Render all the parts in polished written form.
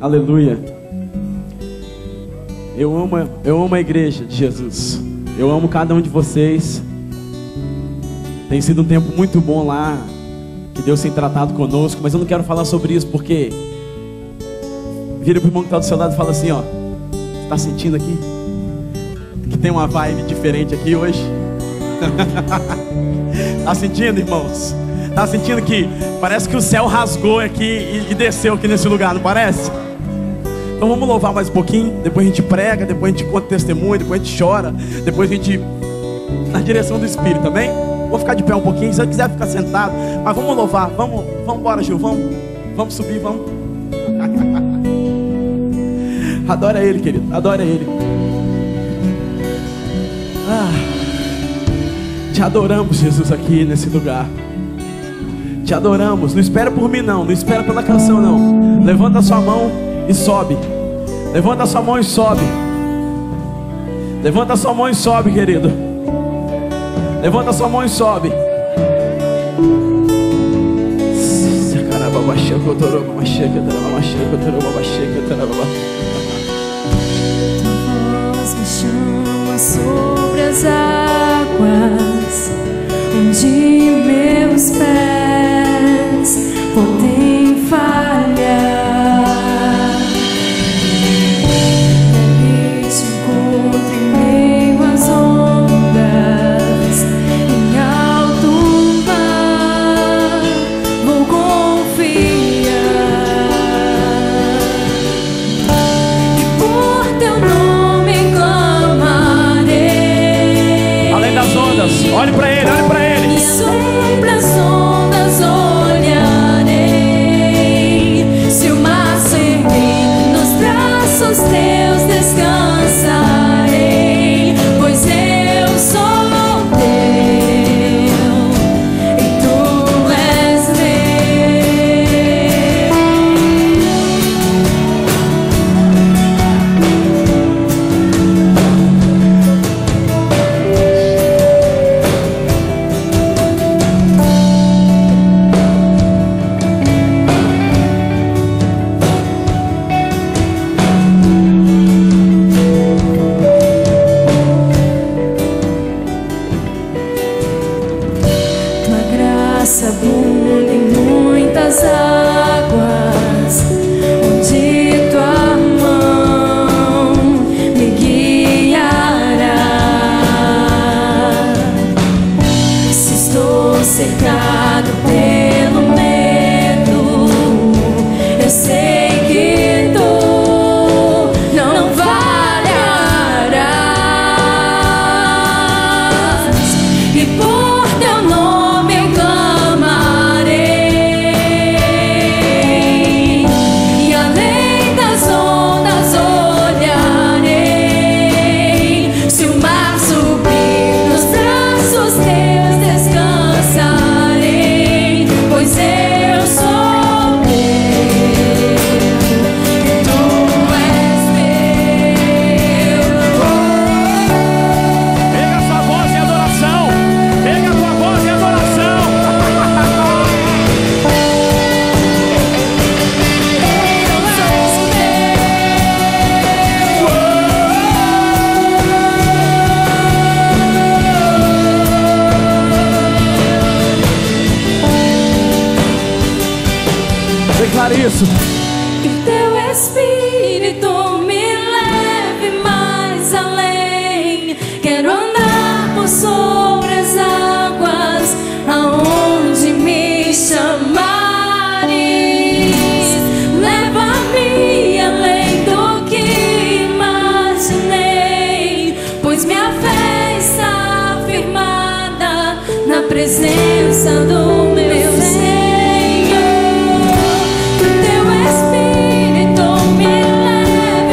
Aleluia. Eu amo a igreja de Jesus. Eu amo cada um de vocês. Tem sido um tempo muito bom lá, que Deus tem tratado conosco. Mas eu não quero falar sobre isso, porque vira pro irmão que está do seu lado e fala assim, ó: você tá sentindo aqui que tem uma vibe diferente aqui hoje? Tá sentindo, irmãos? Tá sentindo que parece que o céu rasgou aqui e desceu aqui nesse lugar, não parece? Então vamos louvar mais um pouquinho. Depois a gente prega, depois a gente conta testemunho, depois a gente chora, depois a gente na direção do Espírito, também. Vou ficar de pé um pouquinho, se você quiser ficar sentado, mas vamos louvar. Vamos embora, Gil, vamos subir, vamos. Adora Ele, querido, adora Ele. Te adoramos, Jesus, aqui nesse lugar. Te adoramos. Não espera por mim não, não espera pela canção não. Levanta a sua mão e sobe. Levanta a sua mão e sobe. Levanta a sua mão e sobe, querido. Levanta a sua mão e sobe. Voz me chama sobre as águas, onde meus pés podem falhar. Ali te encontro em meio às ondas, em alto mar vou confiar. E por teu nome clamarei. Além das ondas, olhe para Ele, olhe para Ele. E sobre as ondas olharei. Se o mar se erguer, nos braços teus descansarei. Pois eu sou teu e tu és tua graça abunda em muitas águas, onde tua mão me guiará. Se estou cercado pelo medo, eu sei que tu não falharás. E por teu nome eu clamarei, e além das ondas olharei. Se o mar subir, nos braços teus descansarei. Pois eu sou teu e tu és meu. Pega a sua voz em adoração. Pega a tua voz em adoração. Declare isso. Que teu Espírito me leve mais além. Quero andar por sobre as águas, aonde me chamares. Leva-me além do que imaginei, pois minha fé está firmada na presença do meu Senhor. Que teu Espírito me leve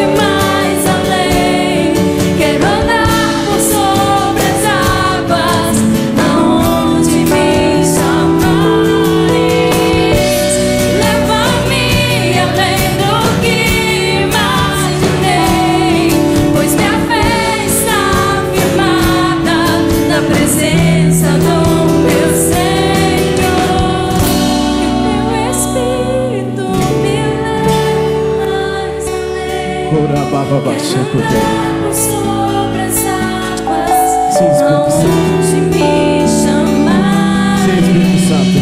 sobre as águas, Sim, Espírito Santo. aonde me chamar. Sim, Espírito Santo.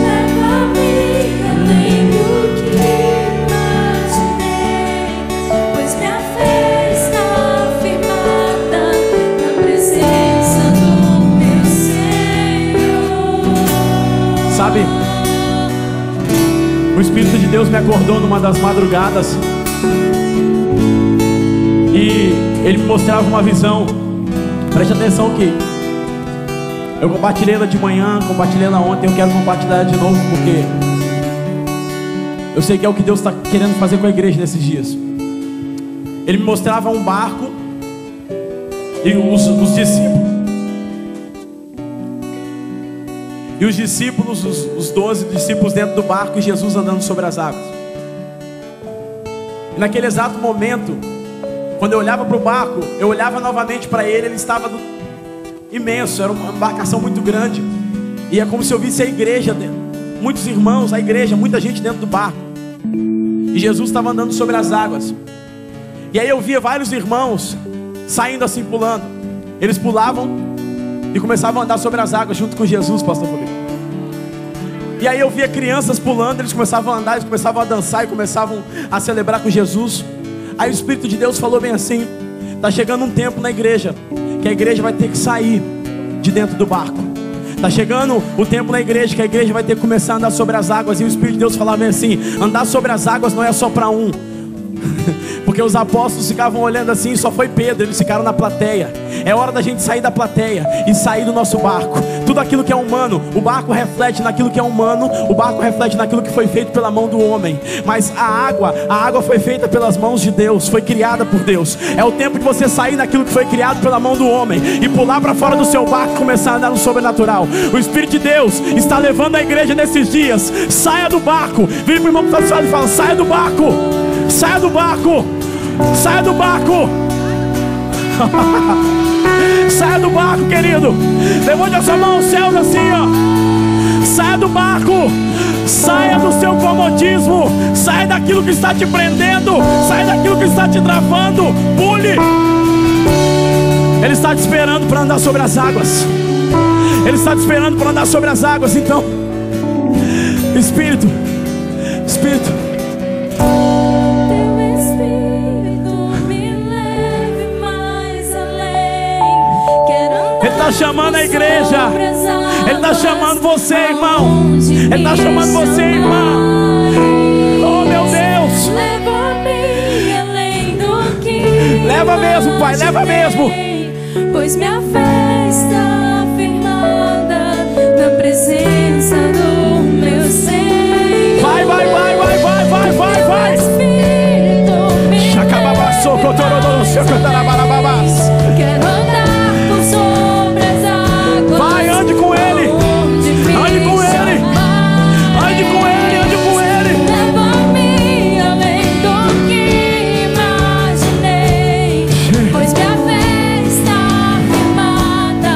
Leva-me além do que imaginei, pois minha fé está firmada na presença do meu Senhor. Sabe, o Espírito de Deus me acordou numa das madrugadas e Ele me mostrava uma visão. Preste atenção que eu compartilhei ela de manhã, compartilhei ela ontem. Eu quero compartilhar ela de novo porque eu sei que é o que Deus está querendo fazer com a igreja nesses dias. Ele me mostrava um barco e os discípulos. E os discípulos, os 12 discípulos dentro do barco e Jesus andando sobre as águas. E naquele exato momento, quando eu olhava para o barco, eu olhava novamente para ele, ele estava imenso, era uma embarcação muito grande. E é como se eu visse a igreja dentro, muitos irmãos, a igreja, muita gente dentro do barco. E Jesus estava andando sobre as águas. E aí eu via vários irmãos saindo assim, pulando. Eles pulavam e começavam a andar sobre as águas junto com Jesus, pastor Felipe. E aí eu via crianças pulando, eles começavam a andar, eles começavam a dançar e começavam a celebrar com Jesus. Aí o Espírito de Deus falou bem assim: está chegando um tempo na igreja que a igreja vai ter que sair de dentro do barco. Está chegando o tempo na igreja que a igreja vai ter que começar a andar sobre as águas. E o Espírito de Deus falava bem assim: andar sobre as águas não é só para um. Porque os apóstolos ficavam olhando assim e só foi Pedro, eles ficaram na plateia. É hora da gente sair da plateia e sair do nosso barco. Tudo aquilo que é humano, o barco reflete naquilo que é humano, o barco reflete naquilo que foi feito pela mão do homem. Mas a água foi feita pelas mãos de Deus, foi criada por Deus. É o tempo de você sair daquilo que foi criado pela mão do homem e pular para fora do seu barco e começar a andar no sobrenatural. O Espírito de Deus está levando a igreja nesses dias. Saia do barco. Vire para o irmão que está do lado e fala: saia do barco. Saia do barco. Saia do barco. Saia do barco, querido. Levante a sua mão aos céus assim, ó. Saia do barco. Saia do seu comodismo. Saia daquilo que está te prendendo. Saia daquilo que está te travando. Pule. Ele está te esperando para andar sobre as águas. Ele está te esperando para andar sobre as águas. Então, Espírito, Ele está chamando a igreja. Ele está chamando você, irmão. Ele está chamando você, irmã. Oh, meu Deus. Leva mesmo, Pai, leva mesmo. Pois minha fé está firmada na presença do meu Senhor. Vai. Quero andar por sobre as águas. Vai, ande com Ele. Ande com Ele. Ande com Ele, ande com Ele. Leva-me além do que imaginei, pois minha fé está firmada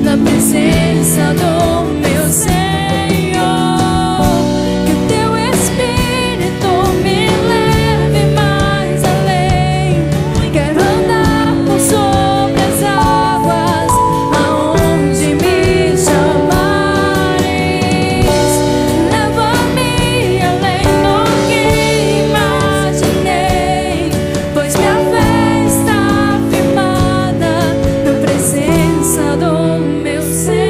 na presença do meu Senhor. Que o teu Espírito me leve mais além. Quero andar por sobre as águas, aonde me chamares. Leva-me além do que imaginei, pois minha fé está firmada na presença do meu Senhor.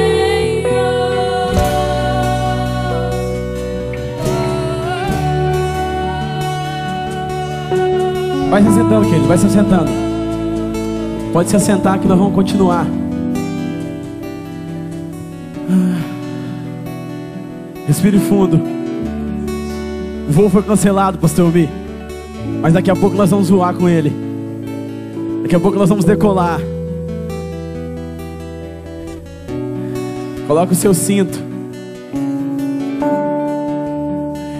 Vai se sentando, querido, vai se sentando. Pode se assentar que nós vamos continuar. Respire fundo. O voo foi cancelado, pastor Umi. Mas daqui a pouco nós vamos voar com ele. Daqui a pouco nós vamos decolar. Coloque o seu cinto.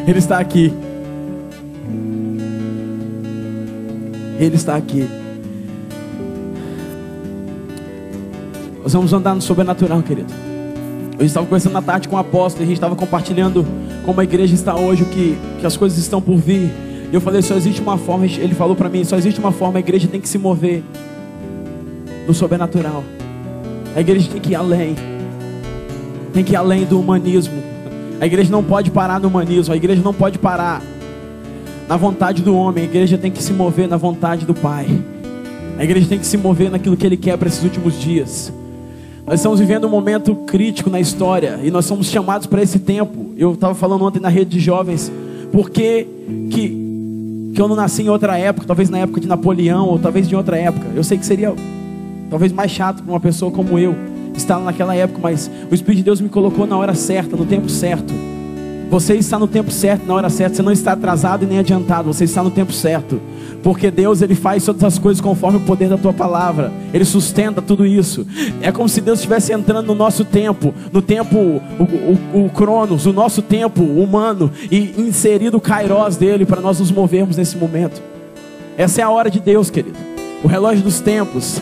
Ele está aqui. Ele está aqui. Nós vamos andar no sobrenatural, querido. Eu estava conversando na tarde com o apóstolo e a gente estava compartilhando como a igreja está hoje, que as coisas estão por vir. E eu falei, só existe uma forma. Ele falou para mim, só existe uma forma. A igreja tem que se mover no sobrenatural. A igreja tem que ir além. Tem que ir além do humanismo. A igreja não pode parar no humanismo. A igreja não pode parar na vontade do homem. A igreja tem que se mover na vontade do Pai. A igreja tem que se mover naquilo que Ele quer para esses últimos dias. Nós estamos vivendo um momento crítico na história. E nós somos chamados para esse tempo. Eu estava falando ontem na rede de jovens. Por que eu não nasci em outra época? Talvez na época de Napoleão, ou talvez de outra época. Eu sei que seria talvez mais chato para uma pessoa como eu estar naquela época, mas o Espírito de Deus me colocou na hora certa, no tempo certo. Você está no tempo certo, na hora certa. Você não está atrasado e nem adiantado. Você está no tempo certo. Porque Deus, Ele faz todas as coisas conforme o poder da tua palavra. Ele sustenta tudo isso. É como se Deus estivesse entrando no nosso tempo. No tempo, o Cronos, o nosso tempo humano. E inserido o Kairos dele para nós nos movermos nesse momento. Essa é a hora de Deus, querido. O relógio dos tempos.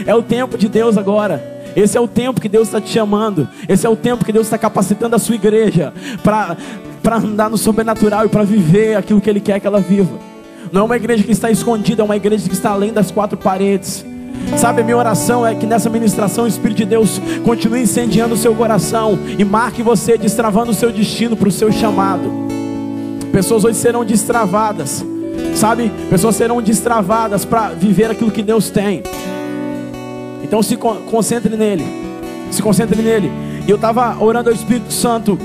É o tempo de Deus agora. Esse é o tempo que Deus está te chamando. Esse é o tempo que Deus está capacitando a sua igreja para andar no sobrenatural e para viver aquilo que Ele quer que ela viva. Não é uma igreja que está escondida, é uma igreja que está além das quatro paredes. Sabe, a minha oração é que nessa ministração o Espírito de Deus continue incendiando o seu coração e marque você destravando o seu destino para o seu chamado. Pessoas hoje serão destravadas, sabe? Pessoas serão destravadas para viver aquilo que Deus tem. Então se concentre nele. Se concentre nele. E eu estava orando ao Espírito Santo.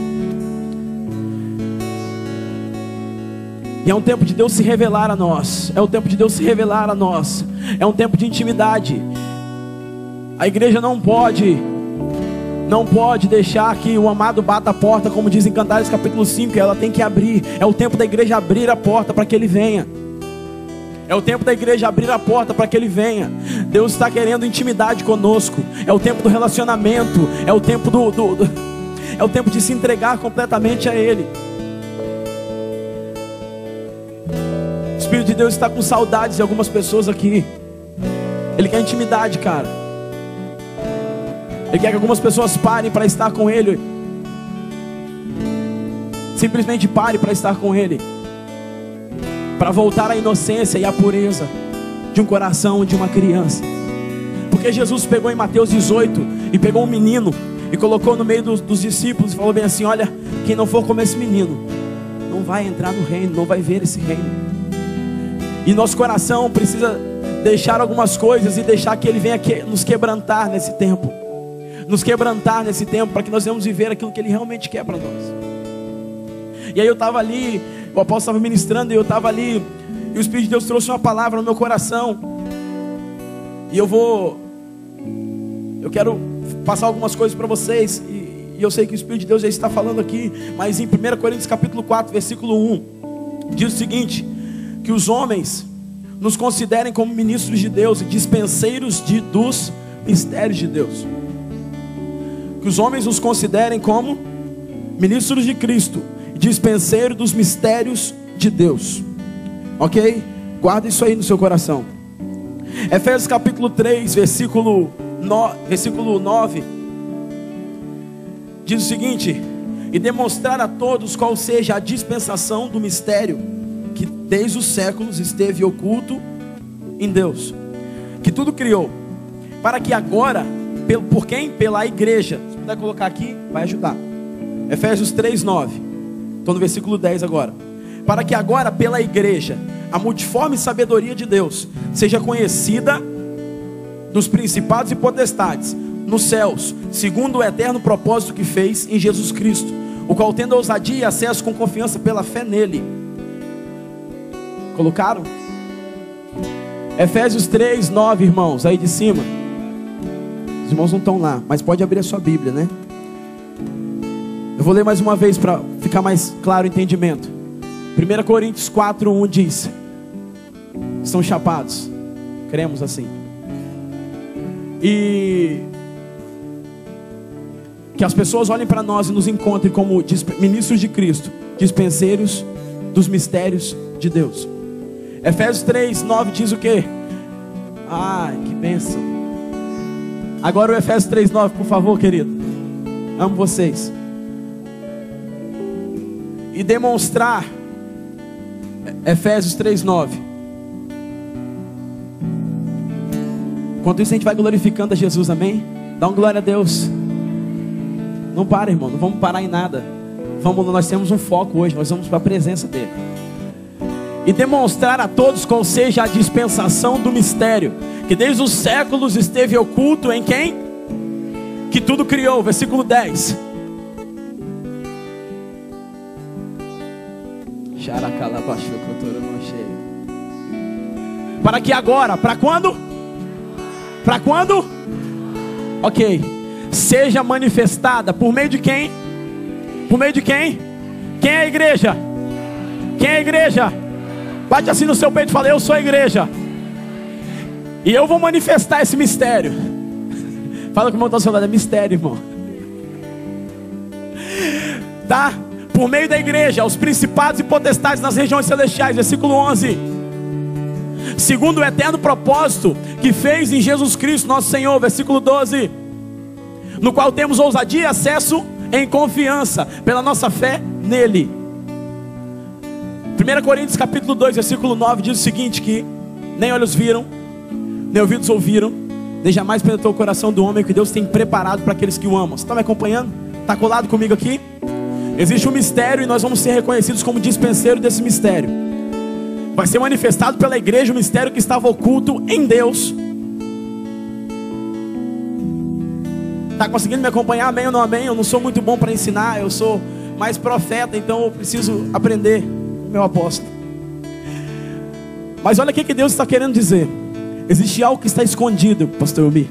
E é um tempo de Deus se revelar a nós. É um tempo de Deus se revelar a nós. É um tempo de intimidade. A igreja não pode deixar que o amado bata a porta, como diz em Cantares capítulo 5. Ela tem que abrir. É o tempo da igreja abrir a porta para que Ele venha. É o tempo da igreja abrir a porta para que Ele venha. Deus está querendo intimidade conosco. É o tempo do relacionamento. É o tempo é o tempo de se entregar completamente a Ele. O Espírito de Deus está com saudades de algumas pessoas aqui. Ele quer intimidade, cara. Ele quer que algumas pessoas parem para estar com Ele. Simplesmente pare para estar com Ele. Para voltar à inocência e à pureza de um coração de uma criança. Porque Jesus pegou em Mateus 18 e pegou um menino e colocou no meio dos discípulos e falou bem assim: olha, quem não for como esse menino não vai entrar no reino, não vai ver esse reino. E nosso coração precisa deixar algumas coisas e deixar que Ele venha nos quebrantar nesse tempo. Nos quebrantar nesse tempo para que nós venhamos viver aquilo que Ele realmente quer para nós. E aí eu estava ali, o apóstolo estava ministrando e eu estava ali, e o Espírito de Deus trouxe uma palavra no meu coração. E eu quero passar algumas coisas para vocês, e eu sei que o Espírito de Deus já está falando aqui, mas em 1 Coríntios capítulo 4, versículo 1, diz o seguinte: que os homens nos considerem como ministros de Deus e dispenseiros dos mistérios de Deus. Que os homens nos considerem como ministros de Cristo, dispenseiro dos mistérios de Deus. Ok? Guarda isso aí no seu coração. Efésios capítulo 3, versículo 9 diz o seguinte: e demonstrar a todos qual seja a dispensação do mistério que desde os séculos esteve oculto em Deus, que tudo criou, para que agora, por quem? Pela igreja. Se puder colocar aqui, vai ajudar. Efésios 3, 9. Estou no versículo 10 agora. Para que agora pela igreja a multiforme sabedoria de Deus seja conhecida dos principados e potestades nos céus, segundo o eterno propósito que fez em Jesus Cristo, o qual tendo ousadia e acesso com confiança pela fé nele. Colocaram? Efésios 3, 9, irmãos, aí de cima. Os irmãos não estão lá, mas pode abrir a sua Bíblia, né? Eu vou ler mais uma vez para ficar mais claro o entendimento. 1 Coríntios 4, 1 diz: estão chapados, cremos assim. E que as pessoas olhem para nós e nos encontrem como ministros de Cristo, dispenseiros dos mistérios de Deus. Efésios 3, 9 diz o quê? Ai, que bênção. Agora o Efésios 3, 9, por favor, querido. Amo vocês. E demonstrar Efésios 3:9. Enquanto isso a gente vai glorificando a Jesus, amém? Dá uma glória a Deus. Não para, irmão, não vamos parar em nada. Nós temos um foco hoje, nós vamos para a presença dele. E demonstrar a todos qual seja a dispensação do mistério, que desde os séculos esteve oculto em quem? Que tudo criou, versículo 10. Para que agora, para quando? Para quando? Ok. Seja manifestada por meio de quem? Por meio de quem? Quem é a igreja? Quem é a igreja? Bate assim no seu peito e fala: eu sou a igreja. E eu vou manifestar esse mistério. Fala com o irmão do seu lado: é mistério, irmão. Tá? Por meio da igreja, os principados e potestades nas regiões celestiais. Versículo 11. Segundo o eterno propósito que fez em Jesus Cristo nosso Senhor. Versículo 12. No qual temos ousadia e acesso em confiança pela nossa fé nele. 1 Coríntios capítulo 2 versículo 9 diz o seguinte: que nem olhos viram, nem ouvidos ouviram, nem jamais penetrou o coração do homem, que Deus tem preparado para aqueles que o amam. Você está me acompanhando? Está colado comigo aqui? Existe um mistério e nós vamos ser reconhecidos como dispenseiros desse mistério. Vai ser manifestado pela igreja o mistério que estava oculto em Deus. Está conseguindo me acompanhar? Amém ou não amém? Eu não sou muito bom para ensinar, eu sou mais profeta, então eu preciso aprender, meu apóstolo. Mas olha o que Deus está querendo dizer. Existe algo que está escondido, pastor Elmi.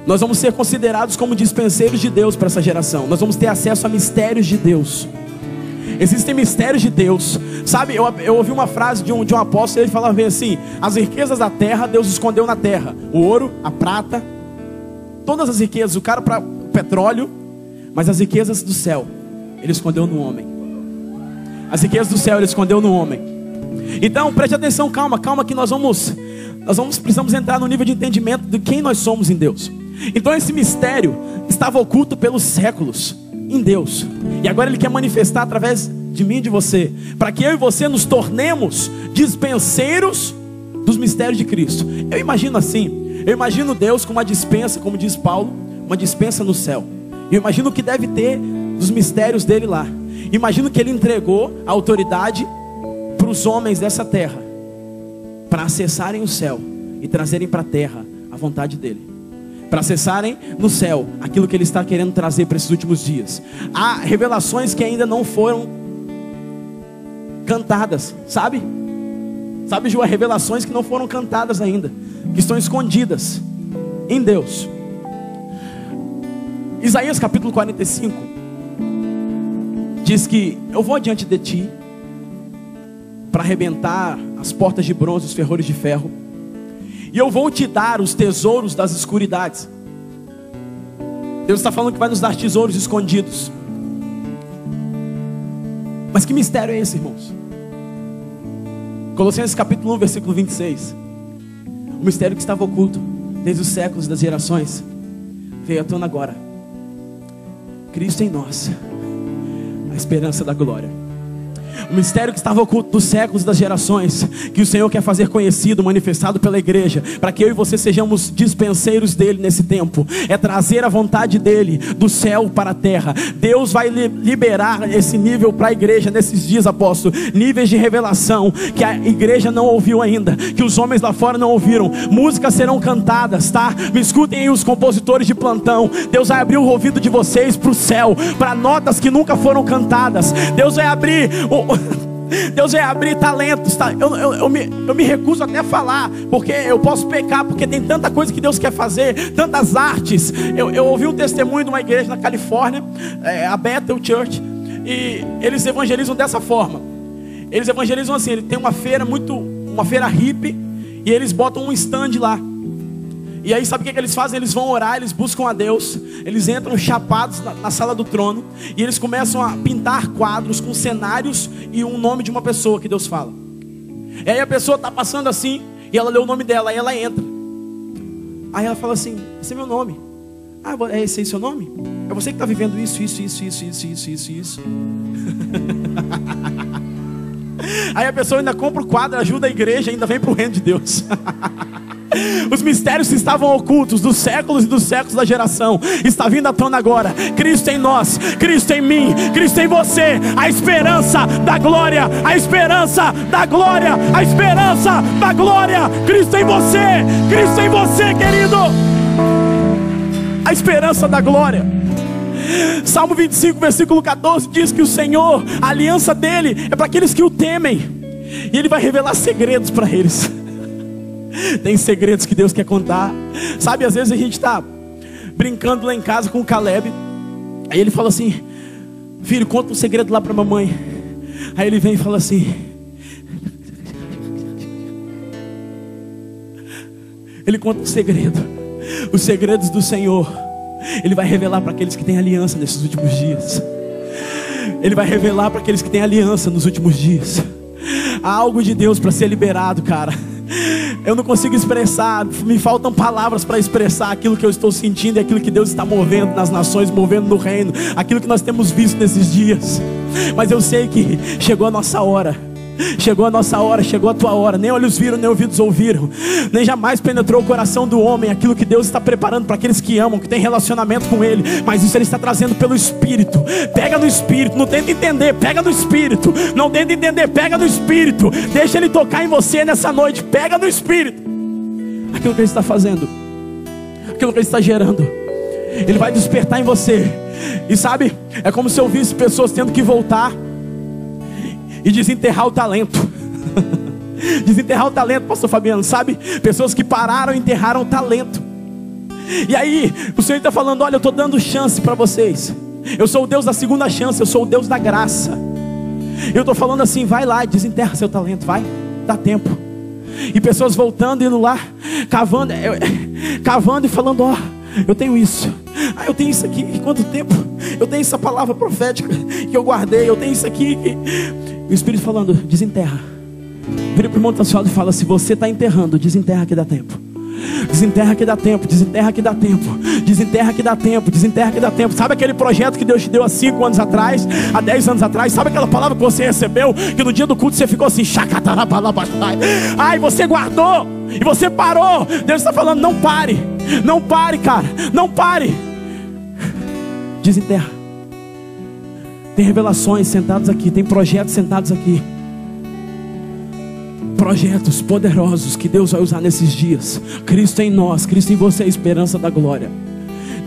Nós vamos ser considerados como dispenseiros de Deus para essa geração. Nós vamos ter acesso a mistérios de Deus. Existem mistérios de Deus. Sabe, eu ouvi uma frase de um apóstolo. Ele falava bem assim: as riquezas da terra Deus escondeu na terra. O ouro, a prata, todas as riquezas, o cara para o petróleo. Mas as riquezas do céu Ele escondeu no homem. As riquezas do céu Ele escondeu no homem. Então preste atenção, calma que nós precisamos entrar no nível de entendimento de quem nós somos em Deus. Então esse mistério estava oculto pelos séculos em Deus, e agora Ele quer manifestar através de mim e de você, para que eu e você nos tornemos dispenseiros dos mistérios de Cristo. Eu imagino assim, eu imagino Deus com uma dispensa, como diz Paulo, uma dispensa no céu. Eu imagino o que deve ter dos mistérios dele lá. Imagino que Ele entregou a autoridade para os homens dessa terra, para acessarem o céu e trazerem para a terra a vontade dele, para acessarem no céu aquilo que Ele está querendo trazer para esses últimos dias. Há revelações que ainda não foram cantadas, sabe, Ju, há revelações que não foram cantadas ainda, que estão escondidas em Deus. Isaías capítulo 45 diz que eu vou adiante de ti para arrebentar as portas de bronze e os ferrolhos de ferro, e eu vou te dar os tesouros das escuridades. Deus está falando que vai nos dar tesouros escondidos. Mas que mistério é esse, irmãos? Colossenses capítulo 1 versículo 26. O mistério que estava oculto desde os séculos das gerações veio à tona agora. Cristo em nós, a esperança da glória. O mistério que estava oculto dos séculos das gerações, que o Senhor quer fazer conhecido, manifestado pela igreja, para que eu e você sejamos dispenseiros dele nesse tempo, é trazer a vontade dele do céu para a terra. Deus vai liberar esse nível para a igreja nesses dias, apóstolo. Níveis de revelação que a igreja não ouviu ainda, que os homens lá fora não ouviram. Músicas serão cantadas, tá? Me escutem aí os compositores de plantão. Deus vai abrir o ouvido de vocês para o céu, para notas que nunca foram cantadas. Deus vai abrir talentos, tá? Eu me recuso até a falar, porque eu posso pecar, porque tem tanta coisa que Deus quer fazer, tantas artes. Eu ouvi um testemunho de uma igreja na Califórnia, a Bethel Church, e eles evangelizam dessa forma. Eles evangelizam assim, ele tem uma feira hippie, e eles botam um stand lá. E aí sabe o que eles fazem? Eles vão orar, eles buscam a Deus. Eles entram chapados na sala do trono, e eles começam a pintar quadros com cenários e um nome de uma pessoa que Deus fala. E aí a pessoa está passando assim, e ela lê o nome dela, aí ela entra. Aí ela fala assim: esse é meu nome. Ah, é esse aí seu nome? É você que está vivendo isso. Aí a pessoa ainda compra o quadro, ajuda a igreja, ainda vem para o reino de Deus. Os mistérios que estavam ocultos dos séculos e dos séculos da geração está vindo à tona agora. Cristo em nós, Cristo em mim, Cristo em você. A esperança da glória, a esperança da glória, a esperança da glória. Cristo em você, querido. A esperança da glória. Salmo 25, versículo 14 diz que o Senhor, a aliança dele é para aqueles que o temem, e ele vai revelar segredos para eles. Tem segredos que Deus quer contar. Sabe, às vezes a gente está brincando lá em casa com o Caleb. Aí ele fala assim: filho, conta um segredo lá para a mamãe. Aí ele vem e fala assim: ele conta um segredo. Os segredos do Senhor Ele vai revelar para aqueles que têm aliança nesses últimos dias. Ele vai revelar para aqueles que têm aliança nos últimos dias. Há algo de Deus para ser liberado, cara. Eu não consigo expressar, me faltam palavras para expressar aquilo que eu estou sentindo e aquilo que Deus está movendo nas nações, movendo no reino, aquilo que nós temos visto nesses dias. Mas eu sei que chegou a nossa hora. Chegou a nossa hora, chegou a tua hora. Nem olhos viram, nem ouvidos ouviram, nem jamais penetrou o coração do homem aquilo que Deus está preparando para aqueles que amam, que têm relacionamento com Ele. Mas isso Ele está trazendo pelo Espírito. Pega no Espírito, não tenta entender, pega no Espírito. Não tenta entender, pega no Espírito. Deixa Ele tocar em você nessa noite. Pega no Espírito aquilo que Ele está fazendo, aquilo que Ele está gerando. Ele vai despertar em você. E sabe, é como se eu visse pessoas tendo que voltar e desenterrar o talento. Desenterrar o talento, pastor Fabiano, sabe? Pessoas que pararam e enterraram o talento. E aí o Senhor está falando: olha, eu estou dando chance para vocês. Eu sou o Deus da segunda chance, eu sou o Deus da graça. Eu estou falando assim: vai lá e desenterra seu talento, vai, dá tempo. E pessoas voltando, indo lá, cavando e falando: ó, eu tenho isso, eu tenho isso aqui, quanto tempo? Eu tenho essa palavra profética que eu guardei, eu tenho isso aqui que... E o Espírito falando: desenterra. Vira para o irmão que está ao seu lado e fala: se você está enterrando, desenterra que dá tempo. Desenterra que dá tempo, desenterra que dá tempo. Desenterra que dá tempo, desenterra que dá tempo. Sabe aquele projeto que Deus te deu há 5 anos atrás, há 10 anos atrás? Sabe aquela palavra que você recebeu, que no dia do culto você ficou assim: ai, você guardou e você parou. Deus está falando: não pare, não pare, cara, não pare. Desenterra. Tem revelações sentados aqui, tem projetos sentados aqui, projetos poderosos que Deus vai usar nesses dias. Cristo em nós, Cristo em você, a esperança da glória.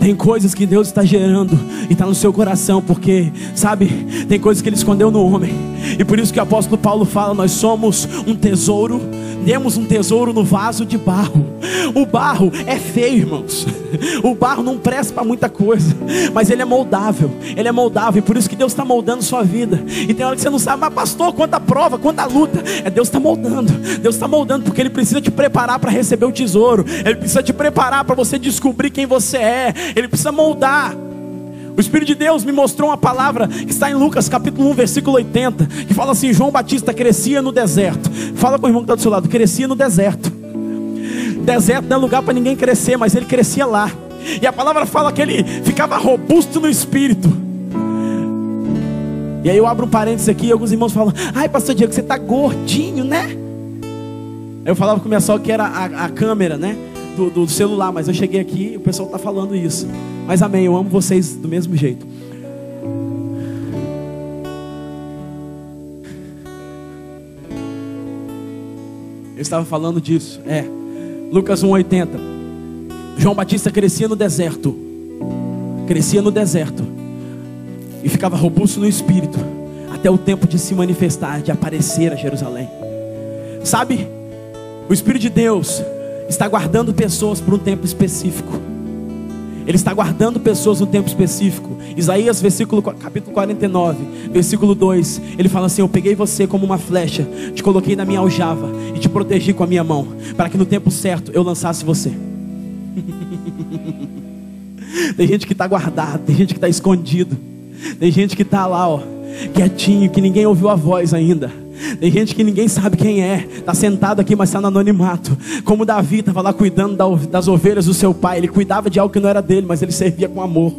Tem coisas que Deus está gerando e está no seu coração, porque, sabe, tem coisas que Ele escondeu no homem. E por isso que o apóstolo Paulo fala: nós somos um tesouro, temos um tesouro no vaso de barro. O barro é feio, irmãos. O barro não presta para muita coisa, mas ele é moldável. Ele é moldável, e por isso que Deus está moldando sua vida. E tem hora que você não sabe: mas pastor, quanta prova, quanta luta. É Deus está moldando. Deus está moldando porque Ele precisa te preparar para receber o tesouro. Ele precisa te preparar para você descobrir quem você é. Ele precisa moldar. O Espírito de Deus me mostrou uma palavra que está em Lucas capítulo 1, versículo 80, que fala assim: João Batista crescia no deserto. Fala com o irmão que está do seu lado: crescia no deserto. Deserto não é lugar para ninguém crescer, mas ele crescia lá. E a palavra fala que ele ficava robusto no espírito. E aí eu abro um parênteses aqui, e alguns irmãos falam: ai, pastor Diego, você está gordinho, né? Aí eu falava com o minha sogra que era a câmera, né, do celular. Mas eu cheguei aqui e o pessoal está falando isso. Mas amém, eu amo vocês do mesmo jeito. Eu estava falando disso. Lucas 1,80. João Batista crescia no deserto. Crescia no deserto e ficava robusto no espírito, até o tempo de se manifestar, de aparecer a Jerusalém. Sabe, o Espírito de Deus está guardando pessoas por um tempo específico. Ele está guardando pessoas no tempo específico. Isaías capítulo 49, versículo 2, ele fala assim: eu peguei você como uma flecha, te coloquei na minha aljava e te protegi com a minha mão, para que no tempo certo eu lançasse você. Tem gente que está guardado, tem gente que está escondido, tem gente que está lá, ó, quietinho, que ninguém ouviu a voz ainda. Tem gente que ninguém sabe quem é, está sentado aqui, mas está no anonimato. Como Davi estava lá cuidando das ovelhas do seu pai. Ele cuidava de algo que não era dele, mas ele servia com amor.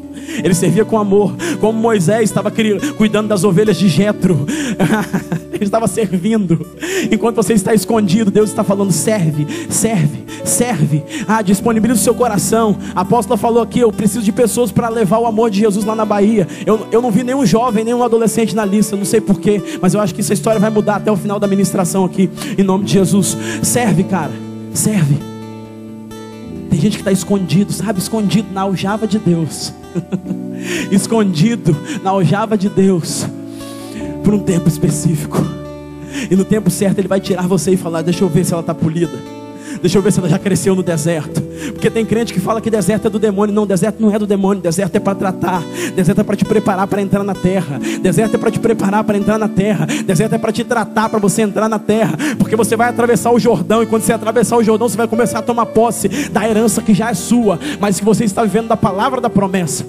Ele servia com amor. Como Moisés estava cuidando das ovelhas de Jetro. Ele estava servindo. Enquanto você está escondido, Deus está falando: serve, serve, serve. Disponibiliza o seu coração. A apóstola falou aqui: eu preciso de pessoas para levar o amor de Jesus lá na Bahia. Eu não vi nenhum jovem, nenhum adolescente na lista. Não sei porquê, mas eu acho que essa história vai mudar até o final da ministração aqui, em nome de Jesus. Serve, cara, serve. Tem gente que está escondido, sabe? Escondido na aljava de Deus. Escondido na aljava de Deus, por um tempo específico. E no tempo certo Ele vai tirar você e falar: deixa eu ver se ela está polida, deixa eu ver se ela já cresceu no deserto. Porque tem crente que fala que deserto é do demônio. Não, deserto não é do demônio. Deserto é para tratar. Deserto é para te preparar para entrar na terra. Deserto é para te preparar para entrar na terra. Deserto é para te tratar para você entrar na terra. Porque você vai atravessar o Jordão. E quando você atravessar o Jordão, você vai começar a tomar posse da herança que já é sua, mas que você está vivendo da palavra da promessa.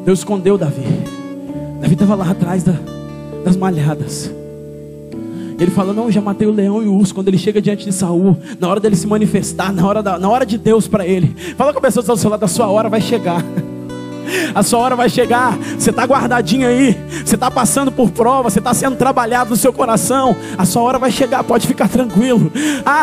Deus escondeu Davi. Davi estava lá atrás das malhadas. Ele fala: não, já matei o leão e o urso. Quando ele chega diante de Saul, na hora dele se manifestar, na hora de Deus para ele, fala com a pessoa que está do seu lado: a sua hora vai chegar. A sua hora vai chegar. Você está guardadinho aí, você está passando por prova, você está sendo trabalhado no seu coração. A sua hora vai chegar, pode ficar tranquilo.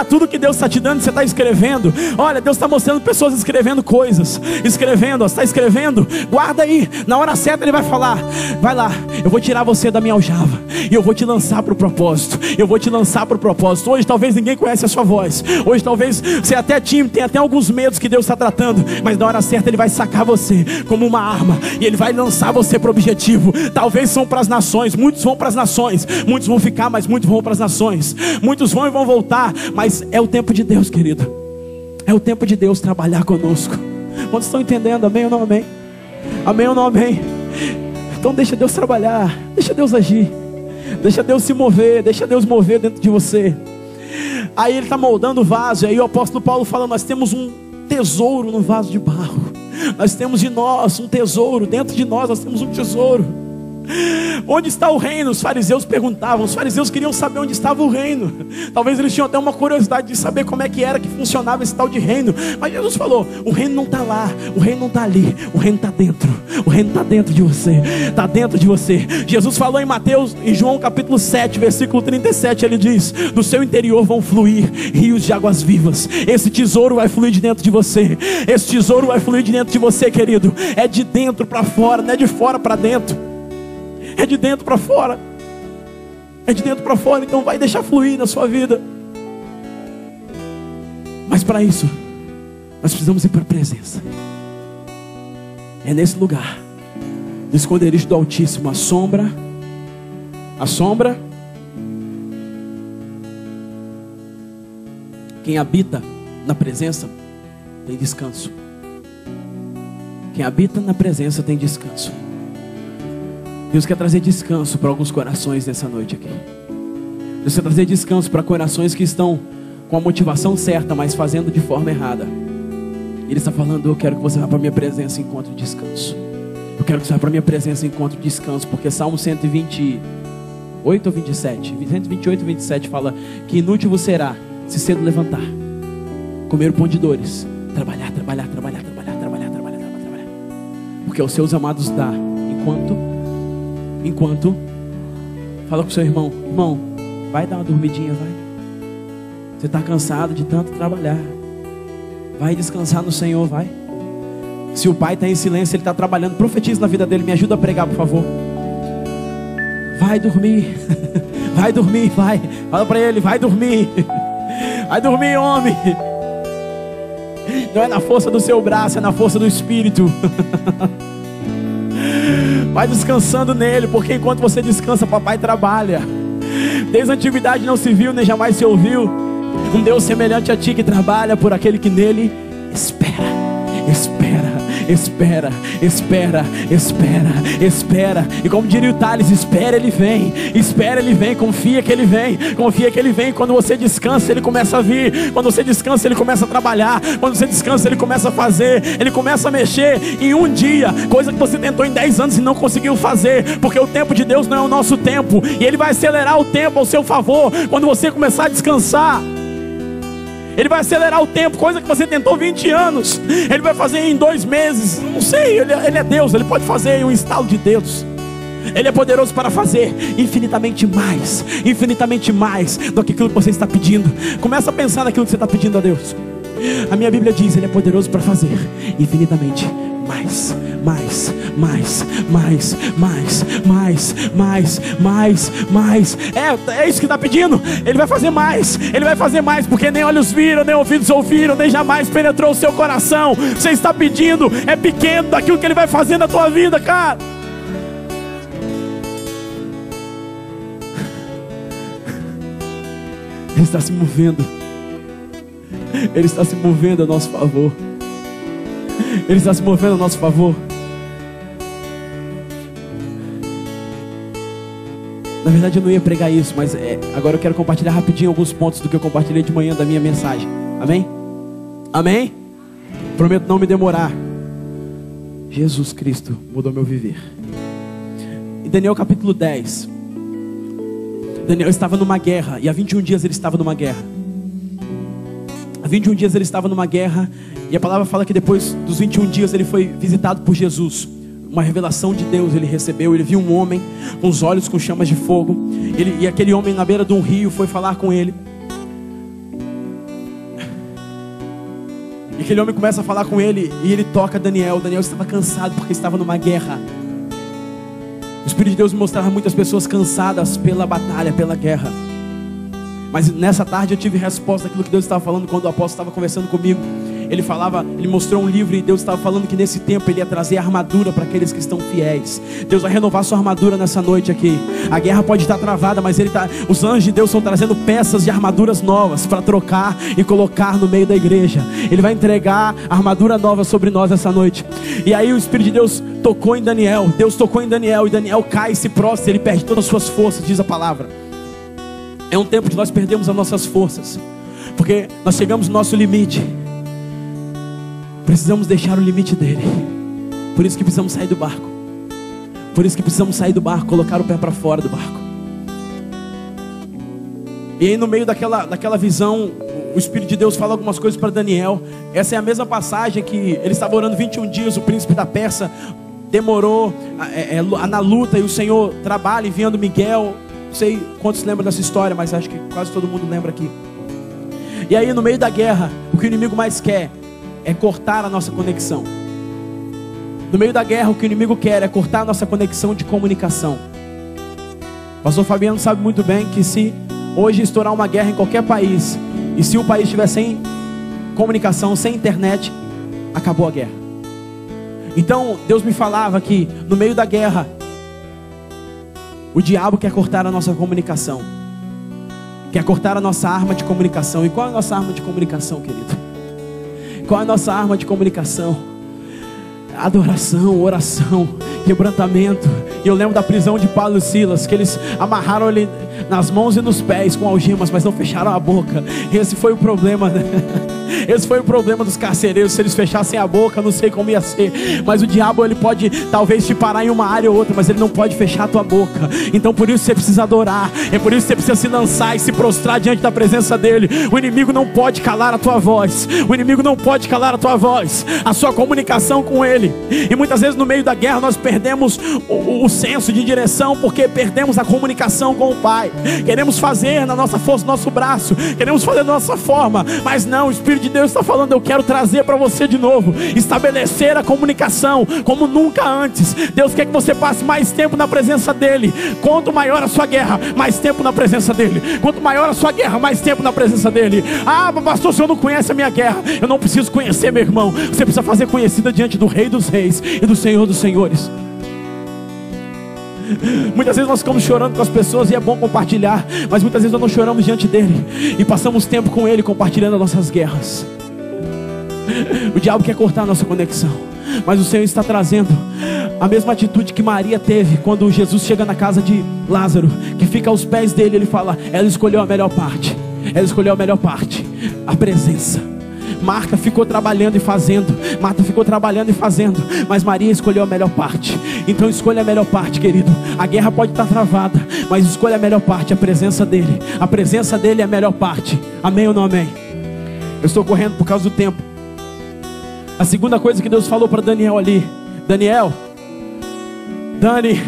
Tudo que Deus está te dando, você está escrevendo. Olha, Deus está mostrando pessoas escrevendo coisas. Escrevendo, você está escrevendo. Guarda aí, na hora certa Ele vai falar: vai lá, eu vou tirar você da minha aljava e eu vou te lançar para o propósito. Eu vou te lançar para o propósito. Hoje talvez ninguém conhece a sua voz. Hoje talvez você até tímido, tem até alguns medos que Deus está tratando. Mas na hora certa Ele vai sacar você como uma arma, e Ele vai lançar você para o objetivo. Talvez são para as nações. Muitos vão para as nações, muitos vão ficar, mas muitos vão para as nações. Muitos vão e vão voltar. Mas é o tempo de Deus, querido. É o tempo de Deus trabalhar conosco. Quantos estão entendendo? Amém ou não amém? Amém ou não amém? Então deixa Deus trabalhar, deixa Deus agir, deixa Deus se mover, deixa Deus mover dentro de você. Aí Ele está moldando o vaso. E aí o apóstolo Paulo fala: nós temos um tesouro no vaso de barro. Nós temos de nós um tesouro. Dentro de nós temos um tesouro. Onde está o reino? Os fariseus perguntavam. Os fariseus queriam saber onde estava o reino. Talvez eles tinham até uma curiosidade de saber como é que era que funcionava esse tal de reino. Mas Jesus falou: o reino não está lá, o reino não está ali, o reino está dentro. O reino está dentro de você, está dentro de você. Jesus falou em João capítulo 7, versículo 37, Ele diz: do seu interior vão fluir rios de águas vivas. Esse tesouro vai fluir de dentro de você. Esse tesouro vai fluir de dentro de você, querido. É de dentro para fora, não é de fora para dentro. É de dentro para fora. É de dentro para fora. Então vai deixar fluir na sua vida. Mas para isso nós precisamos ir para a presença. É nesse lugar, no esconderijo do Altíssimo, a sombra. Quem habita na presença tem descanso. Quem habita na presença tem descanso. Deus quer trazer descanso para alguns corações nessa noite aqui. Deus quer trazer descanso para corações que estão com a motivação certa, mas fazendo de forma errada. Ele está falando: eu quero que você vá para a minha presença e encontre descanso. Eu quero que você vá para a minha presença e encontre descanso. Porque Salmo 128 ou 27, 128 e 27 fala que inútil você será se cedo levantar, comer o pão de dores, trabalhar. Porque aos seus amados dá enquanto fala com o seu irmão: irmão, vai dar uma dormidinha, vai. Você está cansado de tanto trabalhar, vai descansar no Senhor, vai. Se o pai está em silêncio, ele está trabalhando. Profetiza na vida dele, me ajuda a pregar, por favor. Vai dormir. Vai dormir, vai. Fala para ele: vai dormir. Vai dormir, homem. Não é na força do seu braço, é na força do Espírito. Vai descansando nele, porque enquanto você descansa, papai trabalha. Desde a antiguidade não se viu, nem jamais se ouviu um Deus semelhante a ti, que trabalha por aquele que nele espera. espera, espera, espera, espera. E como diria o Thales, espera, ele vem. Espera, ele vem, confia que ele vem. Confia que ele vem. Quando você descansa, ele começa a vir. Quando você descansa, ele começa a trabalhar. Quando você descansa, ele começa a fazer. Ele começa a mexer em um dia, coisa que você tentou em 10 anos e não conseguiu fazer, porque o tempo de Deus não é o nosso tempo, e Ele vai acelerar o tempo ao seu favor. Quando você começar a descansar, Ele vai acelerar o tempo. Coisa que você tentou 20 anos, Ele vai fazer em 2 meses. Não sei, Ele é Deus. Ele pode fazer em um estalo de dedos. Ele é poderoso para fazer infinitamente mais do que aquilo que você está pedindo. Começa a pensar naquilo que você está pedindo a Deus. A minha Bíblia diz, Ele é poderoso para fazer infinitamente mais. É isso que está pedindo. Ele vai fazer mais, porque nem olhos viram, nem ouvidos ouviram, nem jamais penetrou o seu coração. Você está pedindo, é pequeno daquilo que Ele vai fazer na tua vida, cara. Ele está se movendo. Ele está se movendo a nosso favor. Ele está se movendo a nosso favor. Na verdade eu não ia pregar isso, mas agora eu quero compartilhar rapidinho alguns pontos do que eu compartilhei de manhã da minha mensagem. Amém? Amém? Prometo não me demorar. Jesus Cristo mudou meu viver. Em Daniel capítulo 10, Daniel estava numa guerra, e há 21 dias ele estava numa guerra. Há 21 dias ele estava numa guerra, e a palavra fala que depois dos 21 dias ele foi visitado por Jesus. Uma revelação de Deus ele recebeu. Ele viu um homem com os olhos com chamas de fogo. E aquele homem na beira de um rio foi falar com ele. E aquele homem começa a falar com ele, e ele toca Daniel. Daniel estava cansado porque estava numa guerra. O Espírito de Deus me mostrava muitas pessoas cansadas pela batalha, pela guerra. Mas nessa tarde eu tive resposta daquilo que Deus estava falando quando o apóstolo estava conversando comigo. Ele falava, ele mostrou um livro, e Deus estava falando que nesse tempo Ele ia trazer armadura para aqueles que estão fiéis. Deus vai renovar sua armadura nessa noite aqui. A guerra pode estar travada, mas os anjos de Deus estão trazendo peças de armaduras novas para trocar e colocar no meio da igreja. Ele vai entregar armadura nova sobre nós essa noite. E aí o Espírito de Deus tocou em Daniel. Deus tocou em Daniel, e Daniel cai e se prostra. Ele perde todas as suas forças, diz a palavra. É um tempo de nós perdermos as nossas forças, porque nós chegamos no nosso limite. Precisamos deixar o limite dele. Por isso que precisamos sair do barco. Por isso que precisamos sair do barco, colocar o pé para fora do barco. E aí no meio daquela visão, o Espírito de Deus fala algumas coisas para Daniel. Essa é a mesma passagem que ele estava orando 21 dias, o príncipe da Pérsia demorou na luta, e o Senhor trabalha enviando Miguel. Não sei quantos lembram dessa história, mas acho que quase todo mundo lembra aqui. E aí no meio da guerra, o que o inimigo mais quer é cortar a nossa conexão. No meio da guerra, o que o inimigo quer é cortar a nossa conexão de comunicação. O pastor Fabiano sabe muito bem que se hoje estourar uma guerra em qualquer país, e se o país estiver sem comunicação, sem internet, acabou a guerra. Então Deus me falava que no meio da guerra, o diabo quer cortar a nossa comunicação, quer cortar a nossa arma de comunicação. E qual é a nossa arma de comunicação, querido? Qual é a nossa arma de comunicação? Adoração, oração, quebrantamento. E eu lembro da prisão de Paulo e Silas, que eles amarraram ele nas mãos e nos pés com algemas, mas não fecharam a boca. Esse foi o problema, né? Esse foi o problema dos carcereiros. Se eles fechassem a boca, não sei como ia ser. Mas o diabo, ele pode talvez te parar em uma área ou outra, mas ele não pode fechar a tua boca. Então por isso você precisa adorar. É por isso que você precisa se lançar e se prostrar diante da presença dele. O inimigo não pode calar a tua voz. O inimigo não pode calar a tua voz, a sua comunicação com ele. E muitas vezes no meio da guerra nós perdemos o senso de direção, porque perdemos a comunicação com o Pai. Queremos fazer na nossa força, no nosso braço, queremos fazer da nossa forma, mas não, o Espírito de Deus está falando: eu quero trazer para você de novo, estabelecer a comunicação como nunca antes. Deus quer que você passe mais tempo na presença dele. Quanto maior a sua guerra, mais tempo na presença dele. Quanto maior a sua guerra, mais tempo na presença dele. Ah, pastor, o senhor não conhece a minha guerra. Eu não preciso conhecer, meu irmão. Você precisa fazer conhecida diante do Rei dos Reis e do Senhor dos Senhores. Muitas vezes nós ficamos chorando com as pessoas, e é bom compartilhar, mas muitas vezes nós não choramos diante dele e passamos tempo com ele compartilhando as nossas guerras. O diabo quer cortar a nossa conexão. Mas o Senhor está trazendo a mesma atitude que Maria teve quando Jesus chega na casa de Lázaro, que fica aos pés dele. Ele fala, ela escolheu a melhor parte. Ela escolheu a melhor parte, a presença. Marta ficou trabalhando e fazendo, mas Maria escolheu a melhor parte. Então escolha a melhor parte, querido. A guerra pode estar travada, mas escolha a melhor parte, a presença dele. A presença dele é a melhor parte. Amém ou não amém? Eu estou correndo por causa do tempo. A segunda coisa que Deus falou para Daniel ali: Daniel, Dani,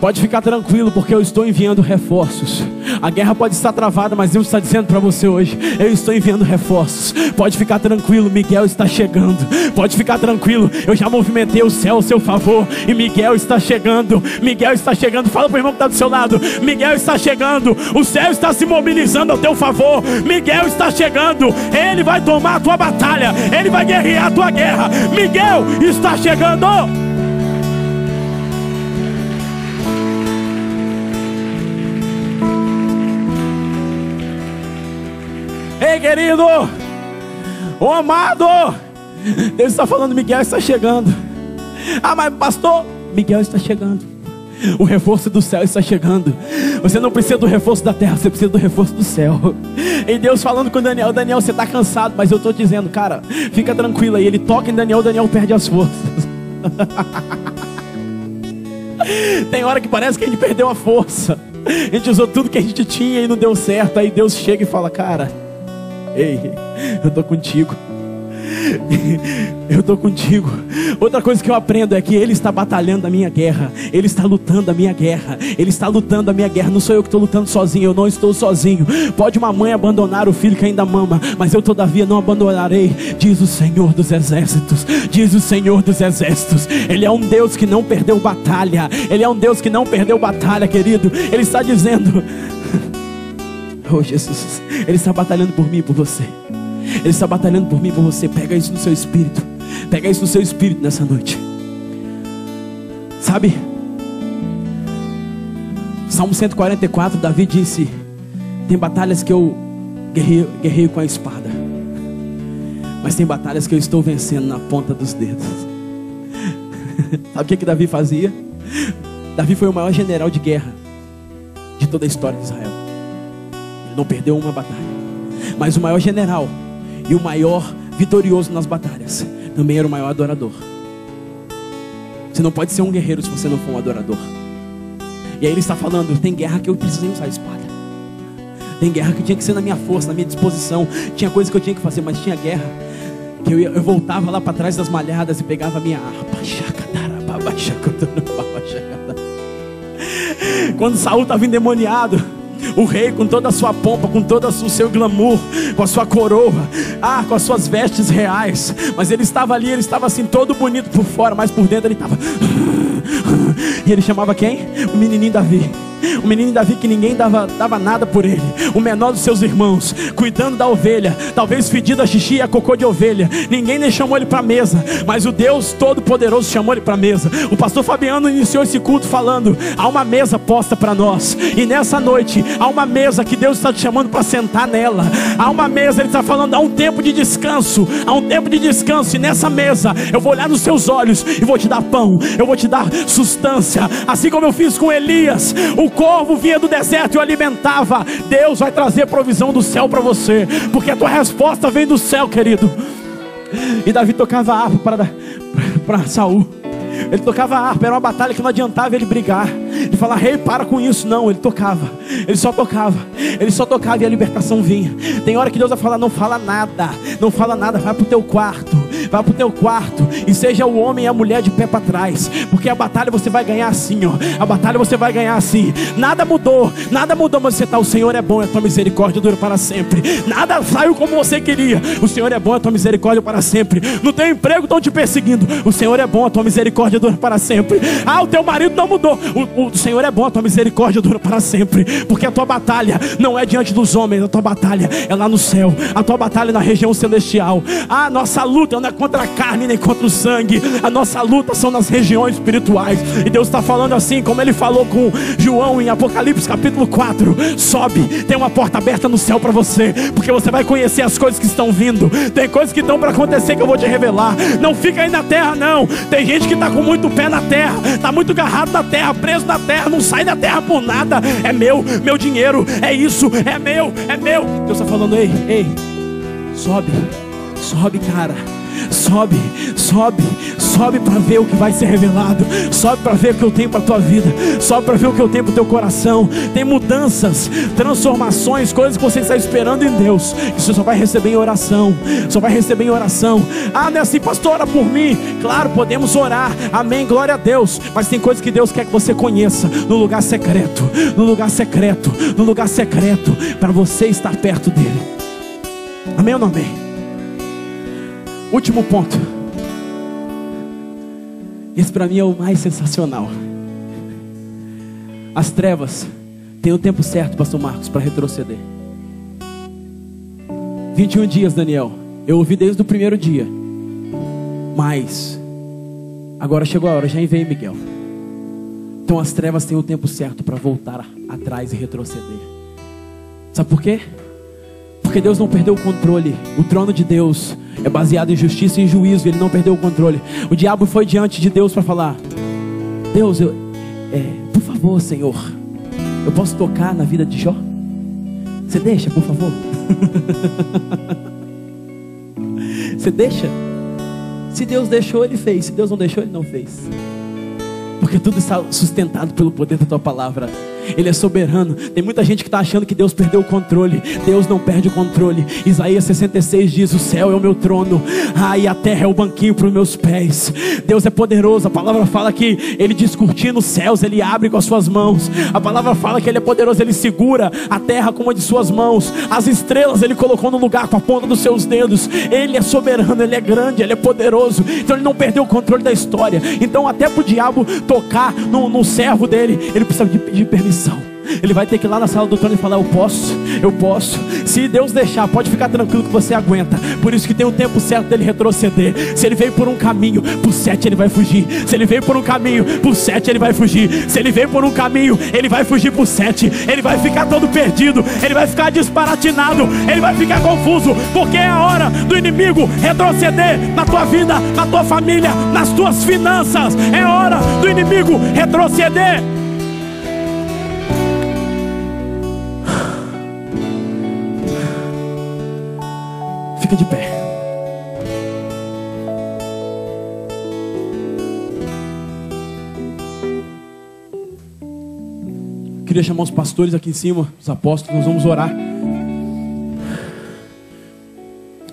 pode ficar tranquilo, porque eu estou enviando reforços. A guerra pode estar travada, mas Deus está dizendo para você hoje: eu estou enviando reforços. Pode ficar tranquilo, Miguel está chegando. Pode ficar tranquilo, eu já movimentei o céu ao seu favor, e Miguel está chegando. Miguel está chegando. Fala para o irmão que está do seu lado: Miguel está chegando. O céu está se mobilizando ao teu favor. Miguel está chegando. Ele vai tomar a tua batalha, ele vai guerrear a tua guerra. Miguel está chegando. Ei, querido, ô amado, Deus está falando, Miguel está chegando. Ah, mas pastor, Miguel está chegando. O reforço do céu está chegando. Você não precisa do reforço da terra, você precisa do reforço do céu. E Deus falando com Daniel: Daniel, você está cansado, mas eu estou dizendo, cara, fica tranquilo aí. Ele toca em Daniel, Daniel perde as forças. Tem hora que parece que a gente perdeu a força. A gente usou tudo que a gente tinha e não deu certo. Aí Deus chega e fala: cara, ei, eu estou contigo. Eu estou contigo. Outra coisa que eu aprendo é que Ele está batalhando a minha guerra. Ele está lutando a minha guerra. Ele está lutando a minha guerra. Não sou eu que estou lutando sozinho. Eu não estou sozinho. Pode uma mãe abandonar o filho que ainda mama, mas eu todavia não abandonarei, diz o Senhor dos Exércitos. Diz o Senhor dos Exércitos. Ele é um Deus que não perdeu batalha. Ele é um Deus que não perdeu batalha, querido. Ele está dizendo: oh Jesus, Ele está batalhando por mim e por você. Ele está batalhando por mim e por você. Pega isso no seu espírito. Pega isso no seu espírito nessa noite. Sabe, Salmo 144, Davi disse: tem batalhas que eu guerreio com a espada, mas tem batalhas que eu estou vencendo na ponta dos dedos. Sabe o que Davi fazia? Davi foi o maior general de guerra de toda a história de Israel. Ele não perdeu uma batalha, mas o maior general e o maior vitorioso nas batalhas também era o maior adorador. Você não pode ser um guerreiro se você não for um adorador. E aí ele está falando: tem guerra que eu precisei usar a espada. Tem guerra que tinha que ser na minha força, na minha disposição. Tinha coisa que eu tinha que fazer, mas tinha guerra que eu voltava lá para trás das malhadas e pegava a minha harpa. Quando Saul estava endemoniado, o rei, com toda a sua pompa, com todo o seu glamour, com a sua coroa, com as suas vestes reais, mas ele estava ali, ele estava assim, todo bonito por fora, mas por dentro ele estava... E ele chamava quem? O menininho Davi. O menino Davi, que ninguém dava nada por ele, o menor dos seus irmãos, cuidando da ovelha, talvez fedido a xixi e a cocô de ovelha. Ninguém nem chamou ele para a mesa, mas o Deus Todo-Poderoso chamou ele para a mesa. O pastor Fabiano iniciou esse culto falando: há uma mesa posta para nós, e nessa noite há uma mesa que Deus está te chamando para sentar nela. Há uma mesa, Ele está falando, há um tempo de descanso. Há um tempo de descanso, e nessa mesa eu vou olhar nos seus olhos e vou te dar pão, eu vou te dar sustância, assim como eu fiz com Elias. O corvo vinha do deserto e o alimentava. Deus vai trazer provisão do céu para você, porque a tua resposta vem do céu, querido. E Davi tocava a harpa para Saul. Ele tocava a harpa, era uma batalha que não adiantava ele brigar, ele falar: rei, para com isso. Não, ele tocava, ele só tocava e a libertação vinha. Tem hora que Deus vai falar: não fala nada, não fala nada, vai para o teu quarto, vai para o teu quarto e seja o homem e a mulher de pé para trás, porque a batalha você vai ganhar assim, ó. A batalha você vai ganhar assim. Nada mudou, mas você está: o Senhor é bom, a tua misericórdia dura para sempre. Nada saiu como você queria, o Senhor é bom, a tua misericórdia para sempre. No teu emprego estão te perseguindo, o Senhor é bom, a tua misericórdia dura para sempre. O teu marido não mudou, o Senhor é bom, a tua misericórdia dura para sempre, porque a tua batalha não é diante dos homens, a tua batalha é lá no céu, a tua batalha é na região celestial. Nossa luta não é contra a carne nem contra o sangue. A nossa luta são nas regiões espirituais. E Deus está falando assim, como Ele falou com João em Apocalipse capítulo 4: sobe, tem uma porta aberta no céu para você, porque você vai conhecer as coisas que estão vindo. Tem coisas que estão para acontecer que eu vou te revelar. Não fica aí na terra não. Tem gente que está com muito pé na terra, está muito agarrado na terra, preso na terra, não sai da terra por nada. É meu dinheiro, é isso, é meu. Deus está falando: ei, sobe cara, sobe para ver o que vai ser revelado, sobe para ver o que eu tenho para a tua vida, sobe para ver o que eu tenho para o teu coração. Tem mudanças, transformações, coisas que você está esperando em Deus, que você só vai receber em oração, Ah, não é assim, pastor, ora por mim. Claro, podemos orar, amém, glória a Deus. Mas tem coisas que Deus quer que você conheça no lugar secreto, para você estar perto dele. Amém ou não amém? Último ponto. Esse para mim é o mais sensacional. As trevas têm o tempo certo, pastor Marcos, para retroceder. 21 dias, Daniel. Eu ouvi desde o primeiro dia. Mas agora chegou a hora, já enviei, Miguel. Então as trevas têm o tempo certo para voltar atrás e retroceder. Sabe por quê? Porque Deus não perdeu o controle. O trono de Deus é baseado em justiça e em juízo. Ele não perdeu o controle. O diabo foi diante de Deus para falar: Deus, por favor, Senhor, eu posso tocar na vida de Jó? Você deixa, por favor? Você deixa? Se Deus deixou, Ele fez. Se Deus não deixou, Ele não fez. Porque tudo está sustentado pelo poder da tua palavra. Ele é soberano. Tem muita gente que está achando que Deus perdeu o controle. Deus não perde o controle. Isaías 66 diz: o céu é o meu trono, e a terra é o banquinho para os meus pés. Deus é poderoso. A palavra fala que Ele descortina os céus, Ele abre com as suas mãos. A palavra fala que Ele é poderoso. Ele segura a terra com uma de suas mãos. As estrelas Ele colocou no lugar com a ponta dos seus dedos. Ele é soberano, Ele é grande, Ele é poderoso. Então Ele não perdeu o controle da história. Então até para o diabo tocar no servo dele, ele precisa de pedir permissão. Ele vai ter que ir lá na sala do trono e falar: eu posso. Se Deus deixar, pode ficar tranquilo que você aguenta. Por isso que tem o tempo certo dele retroceder. Se ele veio por um caminho, por 7 ele vai fugir. Se ele veio por um caminho, por 7 ele vai fugir. Se ele veio por um caminho, ele vai fugir por 7. Ele vai ficar todo perdido, ele vai ficar disparatinado, ele vai ficar confuso, porque é a hora do inimigo retroceder na tua vida, na tua família, nas tuas finanças. É hora do inimigo retroceder. Fica de pé. Queria chamar os pastores aqui em cima, os apóstolos. Nós vamos orar.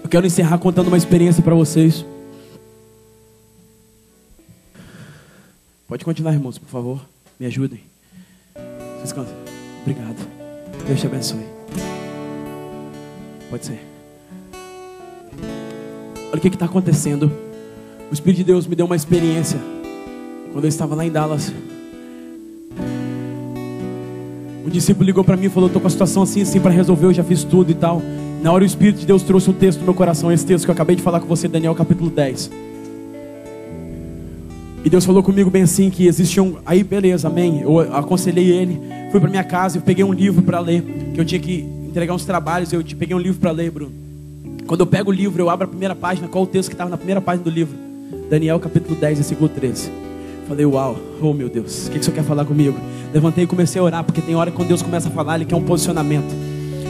Eu quero encerrar contando uma experiência para vocês. Pode continuar, irmãos, por favor. Me ajudem. Descansa. Obrigado. Deus te abençoe. Pode ser. Olha o que está acontecendo. O Espírito de Deus me deu uma experiência quando eu estava lá em Dallas. Um discípulo ligou para mim e falou: estou com a situação assim para resolver, eu já fiz tudo e tal. Na hora o Espírito de Deus trouxe um texto no meu coração. Esse texto que eu acabei de falar com você, Daniel capítulo 10. E Deus falou comigo bem assim, que existe aí beleza, amém. Eu aconselhei ele, fui para minha casa, eu peguei um livro para ler, que eu tinha que entregar uns trabalhos. Eu peguei um livro para ler, Bruno. Quando eu pego o livro, eu abro a primeira página. Qual o texto que estava na primeira página do livro? Daniel capítulo 10, versículo 13. Falei: uau, oh meu Deus, o que o Senhor quer falar comigo? Levantei e comecei a orar, porque tem hora que quando Deus começa a falar, Ele quer um posicionamento.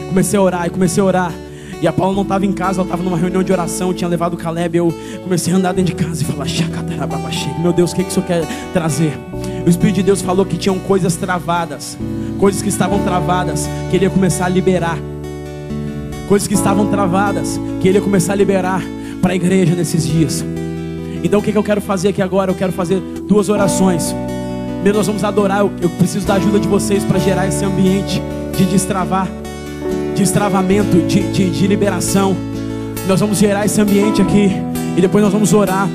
Comecei a orar. E a Paula não estava em casa, ela estava numa reunião de oração. Eu tinha levado o Caleb. Eu comecei a andar dentro de casa e falar: meu Deus, o que o Senhor quer trazer? O Espírito de Deus falou que tinham coisas travadas, coisas que estavam travadas, que Ele ia começar a liberar. Coisas que estavam travadas, que Ele ia começar a liberar para a igreja nesses dias. Então o que eu quero fazer aqui agora? Eu quero fazer 2 orações. Primeiro nós vamos adorar. Eu preciso da ajuda de vocês para gerar esse ambiente de destravamento, de liberação. Nós vamos gerar esse ambiente aqui. E depois nós vamos orar.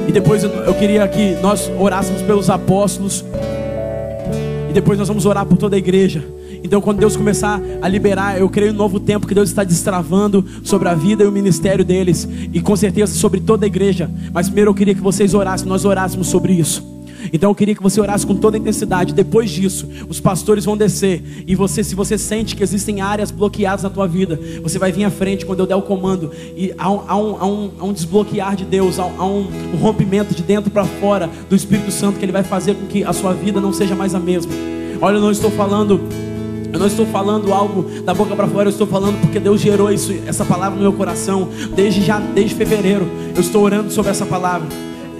E depois eu queria que nós orássemos pelos apóstolos. E depois nós vamos orar por toda a igreja. Então quando Deus começar a liberar, eu creio no novo tempo que Deus está destravando sobre a vida e o ministério deles, e com certeza sobre toda a igreja. Mas primeiro eu queria que vocês orassem, nós orássemos sobre isso. Então eu queria que você orasse com toda a intensidade. Depois disso, os pastores vão descer, e você, se você sente que existem áreas bloqueadas na tua vida, você vai vir à frente quando eu der o comando, e há um desbloquear de Deus, há um rompimento de dentro para fora do Espírito Santo, que Ele vai fazer com que a sua vida não seja mais a mesma. Olha, eu não estou falando algo da boca para fora, eu estou falando porque Deus gerou essa palavra no meu coração desde fevereiro. Eu estou orando sobre essa palavra.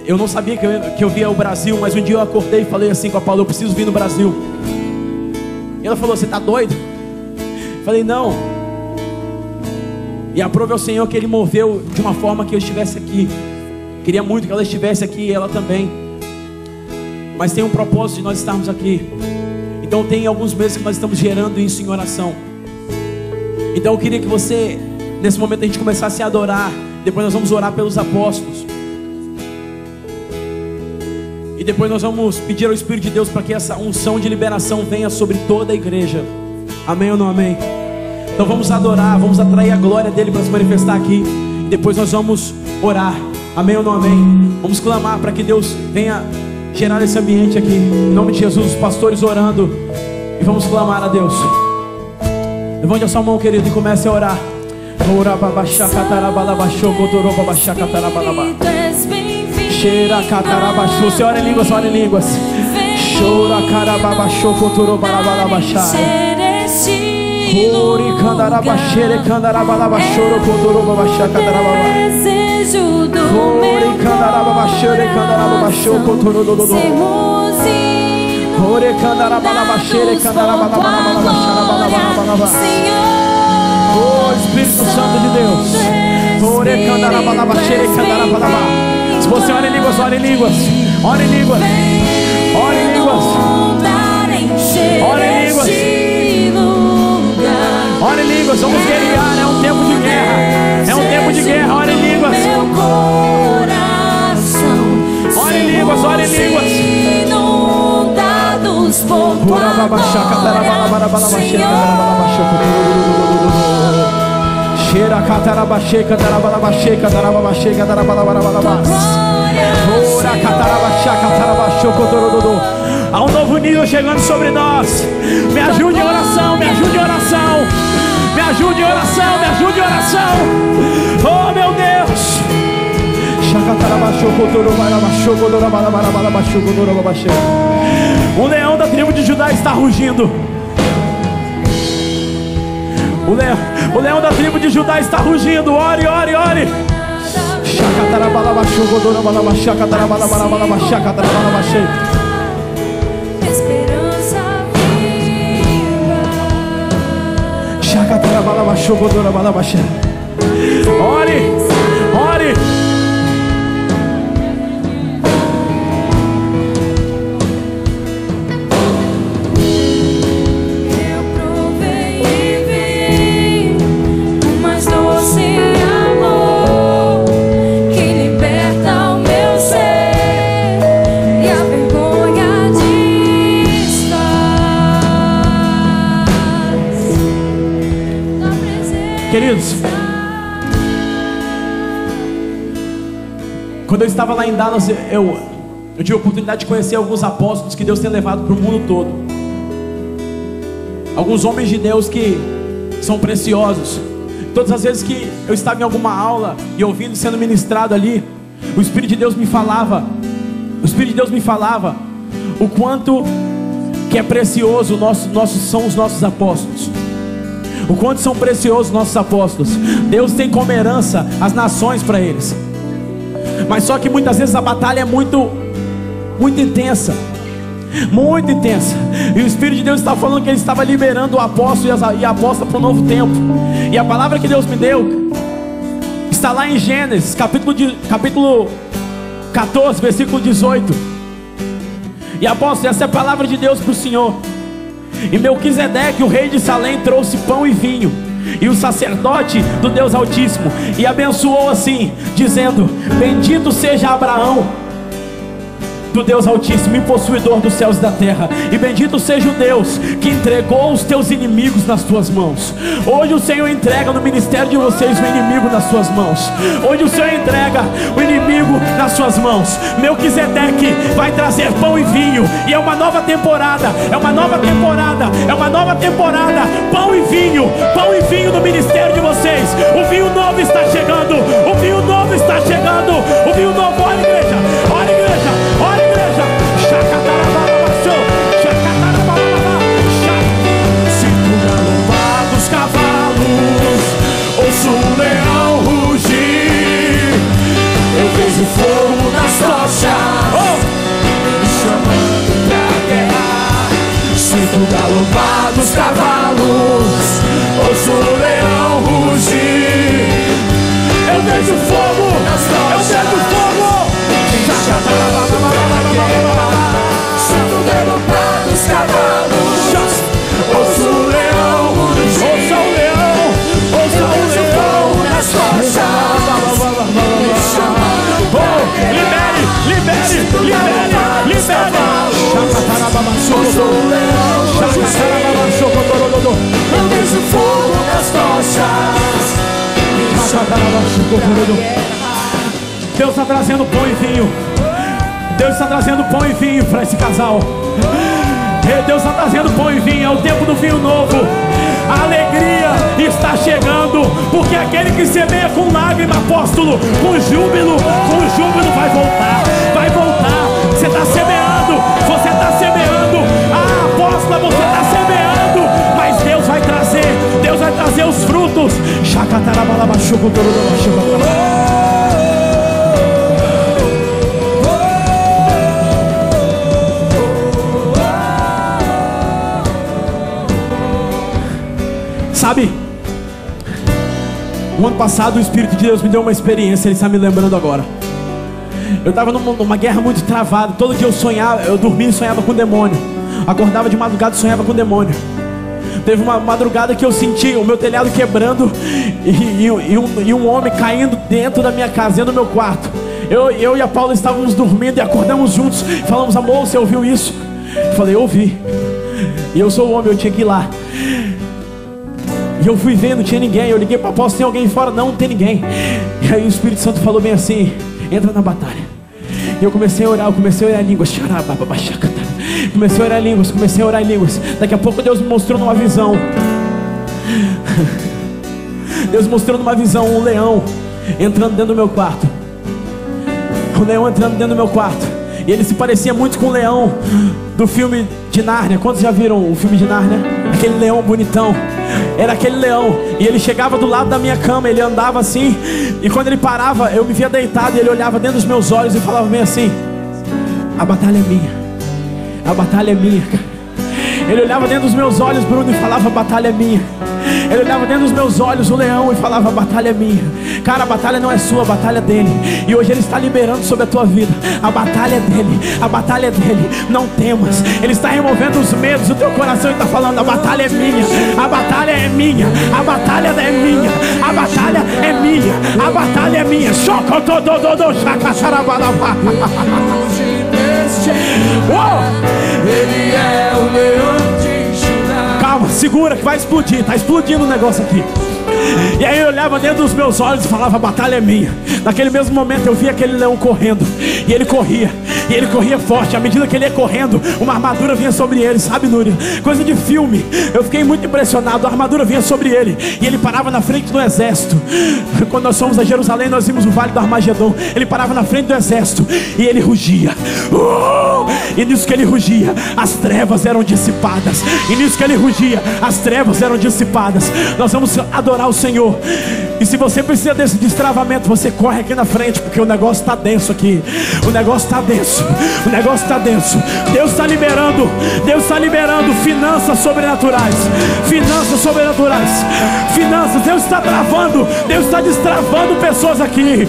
Eu não sabia que eu via o Brasil, mas um dia eu acordei e falei assim com a Paula: eu preciso vir no Brasil. E ela falou: você está doido? Eu falei: não. E aprove ao Senhor que Ele moveu de uma forma que eu estivesse aqui. Queria muito que ela estivesse aqui, e ela também. Mas tem um propósito de nós estarmos aqui. Então tem alguns meses que nós estamos gerando isso em oração. Então eu queria que você, nesse momento, a gente começasse a adorar. Depois nós vamos orar pelos apóstolos. E depois nós vamos pedir ao Espírito de Deus para que essa unção de liberação venha sobre toda a igreja. Amém ou não amém? Então vamos adorar, vamos atrair a glória dele para se manifestar aqui. E depois nós vamos orar. Amém ou não amém? Vamos clamar para que Deus venha gerar esse ambiente aqui. Em nome de Jesus, os pastores orando. E vamos clamar a Deus. Levante a sua mão, querido, e comece a orar. Você ora em línguas, ora em línguas. Chora carababachou, cotoro balabalabachá. Ori candarabaxere candarabalabaxoro, cotoro babachá candarababa. Ori candarababachere candarababachou, cotoro dododo. Ori candarabalabaxere candarabalabalabacharabalabalabalaba. Oh, Espírito Santo de Deus. Ori candarabalabaxere candarabalaba. Se você ora em línguas, ora em línguas. Ora em línguas. Ora em línguas. Ora em línguas. Ora em línguas. Vamos guerrear. É um tempo de guerra. É um tempo de guerra. Ora em línguas. Ora em línguas. Ora em línguas. Cheira catarabaxê, catarabaxê, catarabaxê, catarabaxê. Ora catarabaxá, catarabaxô, cotorododô. Há um novo nível chegando sobre nós. Me ajude em oração, me ajude em oração. Me ajude em oração, me ajude em oração. Oh, meu Deus. O leão da tribo de Judá está rugindo. O leão da tribo de Judá está rugindo. Ore, ore, ore. Esperança viva. Ore, ore. Queridos, quando eu estava lá em Dallas, eu tive a oportunidade de conhecer alguns apóstolos que Deus tem levado para o mundo todo. Alguns homens de Deus que são preciosos. Todas as vezes que eu estava em alguma aula e ouvindo, sendo ministrado ali, o Espírito de Deus me falava o quanto que é precioso são os nossos apóstolos. O quanto são preciosos nossos apóstolos. Deus tem como herança as nações para eles. Mas só que muitas vezes a batalha é muito intensa. Muito intensa. E o Espírito de Deus está falando que Ele estava liberando o apóstolo e a apóstola para um novo tempo. E a palavra que Deus me deu está lá em Gênesis capítulo 14, versículo 18. E apóstolo, essa é a palavra de Deus para o Senhor. E Melquisedeque, o rei de Salém, trouxe pão e vinho, e o sacerdote do Deus Altíssimo, e abençoou assim, dizendo: bendito seja Abraão do Deus Altíssimo e possuidor dos céus e da terra. E bendito seja o Deus que entregou os teus inimigos nas tuas mãos. Hoje o Senhor entrega no ministério de vocês o inimigo nas suas mãos. Hoje o Senhor entrega o inimigo nas suas mãos. Melquisedeque vai trazer pão e vinho. E é uma nova temporada. É uma nova temporada. É uma nova temporada. Pão e vinho no ministério de vocês. O vinho novo está chegando. O vinho novo está chegando. O vinho novo. Olha, igreja. Olha, igreja. Olha, igreja. Sinto o galopar dos cavalos, ouço um leão rugir. Eu vejo fogo nas tochas me chamando pra guerra. Sinto o galopar dos cavalos, ouço o leão rugir. Eu vejo fogo nas tochas, eu vejo fogo. Sinto o galopar dos cavalos, ouço o leão rugir. Ouça o leão, ouça o leão nas tochas me chamando pra guerra. Libere, libere, libere, libere. Eu vejo fogo nas tochas me chamando pra guerra. Deus está trazendo pão e vinho. Deus está trazendo pão e vinho para esse casal. Deus está trazendo pão e vinho. É o tempo do vinho novo. A alegria está chegando, porque aquele que semeia com lágrima, apóstolo, com júbilo vai voltar. Vai voltar. Você está semeando. Você está semeando. Ah, apóstola, você está semeando. Mas Deus vai trazer. Deus vai trazer os frutos. Sabe, o ano passado o Espírito de Deus me deu uma experiência. Ele está me lembrando agora. Eu estava numa guerra muito travada. Todo dia eu sonhava, eu dormia e sonhava com o demônio. Acordava de madrugada e sonhava com o demônio. Teve uma madrugada que eu senti o meu telhado quebrando e um homem caindo dentro da minha casa, dentro do meu quarto. Eu e a Paula estávamos dormindo e acordamos juntos. Falamos: amor, você ouviu isso? Eu falei: eu ouvi. E eu sou o homem, eu tinha que ir lá. E eu fui ver, não tinha ninguém. Eu liguei para a apóstolo: tem alguém fora? Não tem ninguém. E aí o Espírito Santo falou bem assim: entra na batalha. E eu comecei a orar, em línguas. Comecei a orar em línguas. Daqui a pouco Deus me mostrou numa visão. Deus mostrou numa visão um leão entrando dentro do meu quarto. Um leão entrando dentro do meu quarto. E ele se parecia muito com o leão do filme de Nárnia. Quantos já viram o filme de Nárnia? Aquele leão bonitão. Era aquele leão. E ele chegava do lado da minha cama. Ele andava assim. E quando ele parava, eu me via deitado. E ele olhava dentro dos meus olhos e falava bem assim: a batalha é minha. A batalha é minha. Ele olhava dentro dos meus olhos, Bruno, e falava: a batalha é minha. Ele olhava dentro dos meus olhos, o leão, e falava: a batalha é minha. Cara, a batalha não é sua, a batalha é dele. E hoje ele está liberando sobre a tua vida. A batalha é dele, a batalha é dele. Não temas. Ele está removendo os medos do teu coração e está falando: a batalha é minha. A batalha é minha. A batalha é minha. A batalha é minha. A batalha é minha. Ele é o leão de Judá. Calma, segura que vai explodir. Tá explodindo o negócio aqui. E aí eu olhava dentro dos meus olhos e falava: a batalha é minha. Naquele mesmo momento eu vi aquele leão correndo. E ele corria. E ele corria forte. À medida que ele ia correndo, uma armadura vinha sobre ele. Sabe, Núria? Coisa de filme. Eu fiquei muito impressionado. A armadura vinha sobre ele. E ele parava na frente do exército. Quando nós fomos a Jerusalém, nós vimos o Vale do Armagedon. Ele parava na frente do exército. E ele rugia. E nisso que ele rugia, as trevas eram dissipadas. E nisso que ele rugia, as trevas eram dissipadas. Nós vamos adorar o Senhor. E se você precisa desse destravamento, você corre aqui na frente, porque o negócio está denso aqui. O negócio está denso. O negócio está denso. Deus está liberando. Deus está liberando finanças sobrenaturais. Finanças sobrenaturais. Finanças. Deus está travando. Deus está destravando pessoas aqui.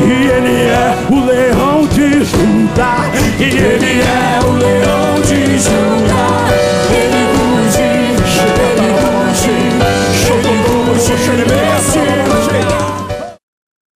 E Ele é o leão de Judá. E Ele é o leão de Judá. Ele ruge. Ele ruge.